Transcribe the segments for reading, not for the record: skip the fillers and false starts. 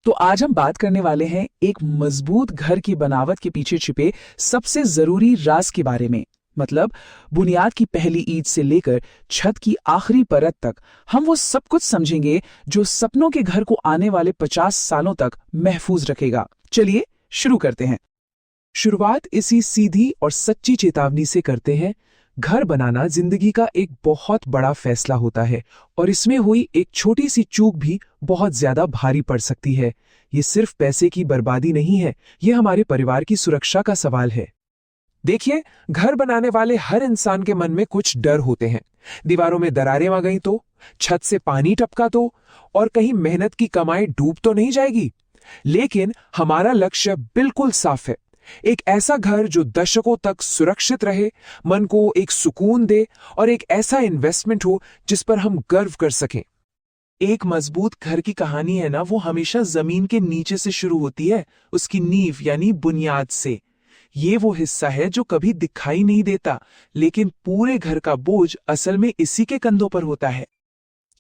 तो आज हम बात करने वाले हैं एक मजबूत घर की बनावट के पीछे छिपे सबसे जरूरी राज के बारे में। मतलब बुनियाद की पहली ईंट से लेकर छत की आखिरी परत तक हम वो सब कुछ समझेंगे जो सपनों के घर को आने वाले 50 सालों तक महफूज रखेगा। चलिए शुरू करते हैं। शुरुआत इसी सीधी और सच्ची चेतावनी से करते हैं। घर बनाना जिंदगी का एक बहुत बड़ा फैसला होता है और इसमें हुई एक छोटी सी चूक भी बहुत ज्यादा भारी पड़ सकती है। ये सिर्फ पैसे की बर्बादी नहीं है, ये हमारे परिवार की सुरक्षा का सवाल है। देखिए, घर बनाने वाले हर इंसान के मन में कुछ डर होते हैं। दीवारों में दरारें आ गई तो, छत से पानी टपका तो, और कहीं मेहनत की कमाई डूब तो नहीं जाएगी। लेकिन हमारा लक्ष्य बिल्कुल साफ है। एक ऐसा घर जो दशकों तक सुरक्षित रहे, मन को एक सुकून दे और एक ऐसा इन्वेस्टमेंट हो जिस पर हम गर्व कर सकें। एक मजबूत घर की कहानी है ना, वो हमेशा जमीन के नीचे से शुरू होती है, उसकी नींव यानी बुनियाद से। ये वो हिस्सा है जो कभी दिखाई नहीं देता, लेकिन पूरे घर का बोझ असल में इसी के कंधों पर होता है।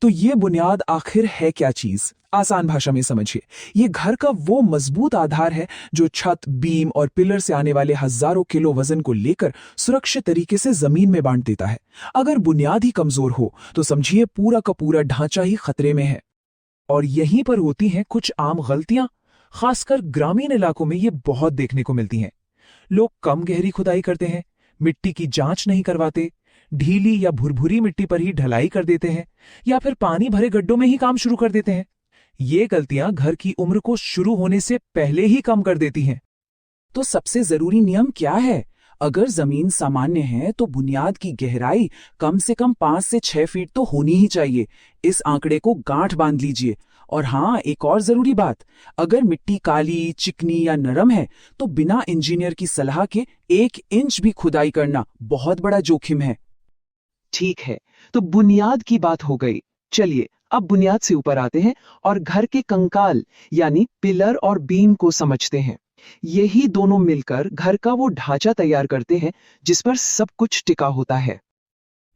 तो ये बुनियाद आखिर है क्या चीज? आसान भाषा में समझिए, ये घर का वो मजबूत आधार है जो छत, बीम और पिलर से आने वाले हजारों किलो वजन को लेकर सुरक्षित तरीके से जमीन में बांध देता है। अगर बुनियाद ही कमजोर हो तो समझिए पूरा का पूरा ढांचा ही खतरे में है। और यहीं पर होती हैं कुछ आम गलतियां। खासकर ग्रामीण इलाकों में ये बहुत देखने को मिलती हैं। लोग कम गहरी खुदाई करते हैं, मिट्टी की जांच नहीं करवाते, ढीली या भुरभुरी मिट्टी पर ही ढलाई कर देते हैं, या फिर पानी भरे गड्ढों में ही काम शुरू कर देते हैं। ये गलतियां घर की उम्र को शुरू होने से पहले ही कम कर देती हैं। तो सबसे जरूरी नियम क्या है? अगर जमीन सामान्य है तो बुनियाद की गहराई कम से कम 5 से 6 फीट तो होनी ही चाहिए। इस आंकड़े को गांठ बांध लीजिए। और हाँ, एक और जरूरी बात, अगर मिट्टी काली, चिकनी या नरम है तो बिना इंजीनियर की सलाह के 1 इंच भी खुदाई करना बहुत बड़ा जोखिम है। ठीक है, तो बुनियाद की बात हो गई। चलिए अब बुनियाद से ऊपर आते हैं और घर के कंकाल यानी पिलर और बीम को समझते हैं। यही दोनों मिलकर घर का वो ढांचा तैयार करते हैं जिस पर सब कुछ टिका होता है।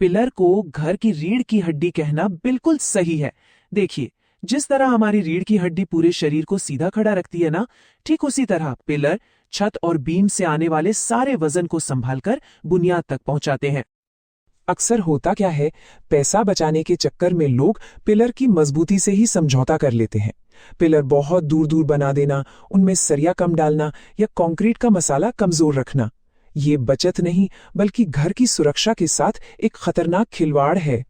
पिलर को घर की रीढ़ की हड्डी कहना बिल्कुल सही है। देखिए, जिस तरह हमारी रीढ़ की हड्डी पूरे शरीर को सीधा खड़ा रखती है ना, ठीक उसी तरह पिलर छत और बीम से आने वाले सारे वजन को संभालकर बुनियाद तक पहुंचाते हैं। अक्सर होता क्या है, पैसा बचाने के चक्कर में लोग पिलर की मजबूती से ही समझौता कर लेते हैं। पिलर बहुत दूर दूर बना देना, उनमें सरिया कम डालना या कंक्रीट का मसाला कमजोर रखना, ये बचत नहीं बल्कि घर की सुरक्षा के साथ एक खतरनाक खिलवाड़ है।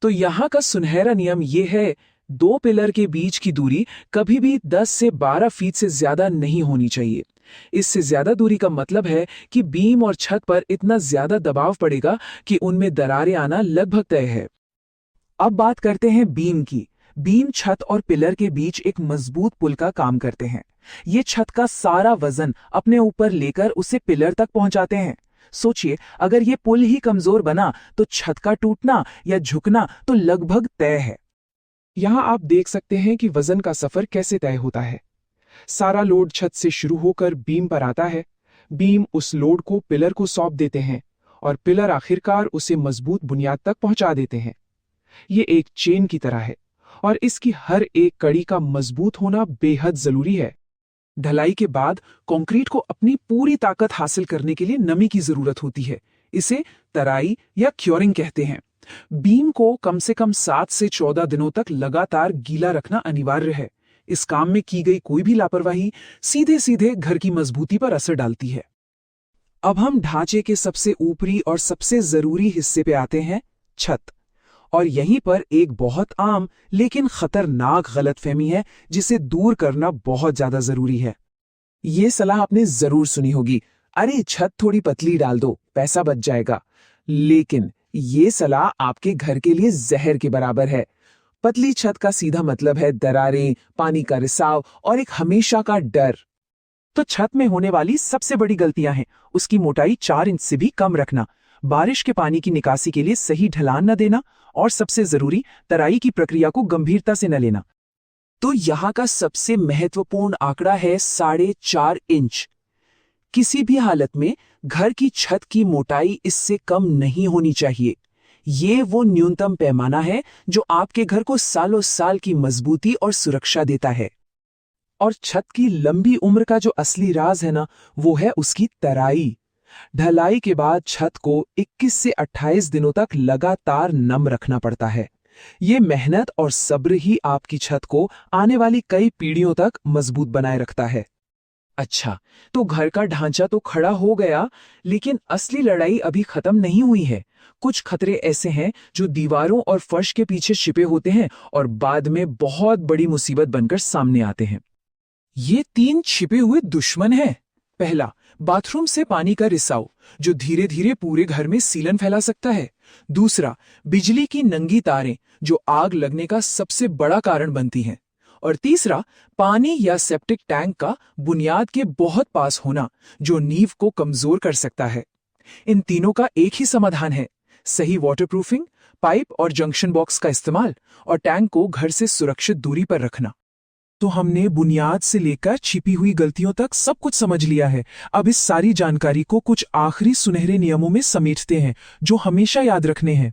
तो यहाँ का सुनहरा नियम ये है, 2 पिलर के बीच की दूरी कभी भी 10 से 12 फीट से ज्यादा नहीं होनी चाहिए। इससे ज्यादा दूरी का मतलब है कि बीम और छत पर इतना ज्यादा दबाव पड़ेगा कि उनमें दरारें आना लगभग तय है। अब बात करते हैं बीम की। बीम छत और पिलर के बीच एक मजबूत पुल का काम करते हैं। ये छत का सारा वजन अपने ऊपर लेकर उसे पिलर तक पहुंचाते हैं। सोचिए, अगर ये पुल ही कमजोर बना तो छत का टूटना या झुकना तो लगभग तय है। यहां आप देख सकते हैं कि वजन का सफर कैसे तय होता है। सारा लोड छत से शुरू होकर बीम पर आता है। बीम उस लोड को पिलर को सौंप देते हैं और पिलर आखिरकार उसे मजबूत बुनियाद तक पहुंचा देते हैं। ये एक चेन की तरह है और इसकी हर एक कड़ी का मजबूत होना बेहद जरूरी है। ढलाई के बाद कंक्रीट को अपनी पूरी ताकत हासिल करने के लिए नमी की जरूरत होती है। इसे तराई या क्योरिंग कहते हैं। बीम को कम से कम 7 से 14 दिनों तक लगातार गीला रखना अनिवार्य है। इस काम में की गई कोई भी लापरवाही सीधे सीधे घर की मजबूती पर असर डालती है। अब हम ढांचे के सबसे ऊपरी और सबसे जरूरी हिस्से पे आते हैं, छत। और यहीं पर एक बहुत आम लेकिन खतरनाक गलतफहमी है जिसे दूर करना बहुत ज्यादा जरूरी है। ये सलाह आपने जरूर सुनी होगी, अरे छत थोड़ी पतली डाल दो, पैसा बच जाएगा। लेकिन ये सलाह आपके घर के लिए जहर के बराबर है। पतली छत का सीधा मतलब है दरारें, पानी का रिसाव और एक हमेशा का डर। तो छत में होने वाली सबसे बड़ी गलतियां हैं उसकी मोटाई 4 इंच से भी कम रखना, बारिश के पानी की निकासी के लिए सही ढलान न देना और सबसे जरूरी, तराई की प्रक्रिया को गंभीरता से न लेना। तो यहाँ का सबसे महत्वपूर्ण आंकड़ा है 4.5 इंच। किसी भी हालत में घर की छत की मोटाई इससे कम नहीं होनी चाहिए। ये वो न्यूनतम पैमाना है जो आपके घर को सालों साल की मजबूती और सुरक्षा देता है। और छत की लंबी उम्र का जो असली राज है ना, वो है उसकी तराई। ढलाई के बाद छत को 21 से 28 दिनों तक लगातार नम रखना पड़ता है। ये मेहनत और सब्र ही आपकी छत को आने वाली कई पीढ़ियों तक मजबूत बनाए रखता है। अच्छा, तो घर का ढांचा तो खड़ा हो गया, लेकिन असली लड़ाई अभी खत्म नहीं हुई है। कुछ खतरे ऐसे हैं जो दीवारों और फर्श के पीछे छिपे होते हैं और बाद में बहुत बड़ी मुसीबत बनकर सामने आते हैं। ये 3 छिपे हुए दुश्मन हैं। पहला, बाथरूम से पानी का रिसाव, जो धीरे धीरे पूरे घर में सीलन फैला सकता है। दूसरा, बिजली की नंगी तारें, जो आग लगने का सबसे बड़ा कारण बनती हैं। और तीसरा, पानी या सेप्टिक टैंक का बुनियाद के बहुत पास होना, जो नींव को कमजोर कर सकता है। इन तीनों का एक ही समाधान है: सही वाटरप्रूफिंग, पाइप और जंक्शन बॉक्स का इस्तेमाल, और टैंक को घर से सुरक्षित दूरी पर रखना। तो हमने बुनियाद से लेकर छिपी हुई गलतियों तक सब कुछ समझ लिया है। अब इस सारी जानकारी को कुछ आखिरी सुनहरे नियमों में समेटते हैं, जो हमेशा याद रखने हैं।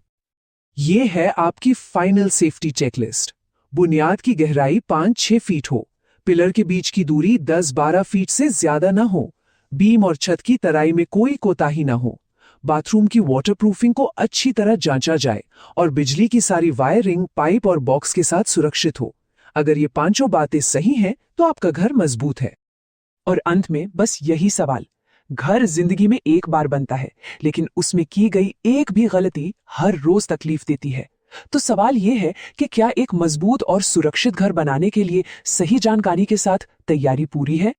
ये है आपकी फाइनल सेफ्टी चेकलिस्ट। बुनियाद की गहराई 5-6 फीट हो, पिलर के बीच की दूरी 10-12 फीट से ज्यादा ना हो, बीम और छत की तराई में कोई कोताही ना हो, बाथरूम की वाटरप्रूफिंग को अच्छी तरह जांचा जाए और बिजली की सारी वायरिंग पाइप और बॉक्स के साथ सुरक्षित हो। अगर ये पांचों बातें सही हैं, तो आपका घर मजबूत है। और अंत में बस यही सवाल: घर जिंदगी में एक बार बनता है, लेकिन उसमें की गई एक भी गलती हर रोज तकलीफ देती है। तो सवाल यह है कि क्या एक मजबूत और सुरक्षित घर बनाने के लिए सही जानकारी के साथ तैयारी पूरी है?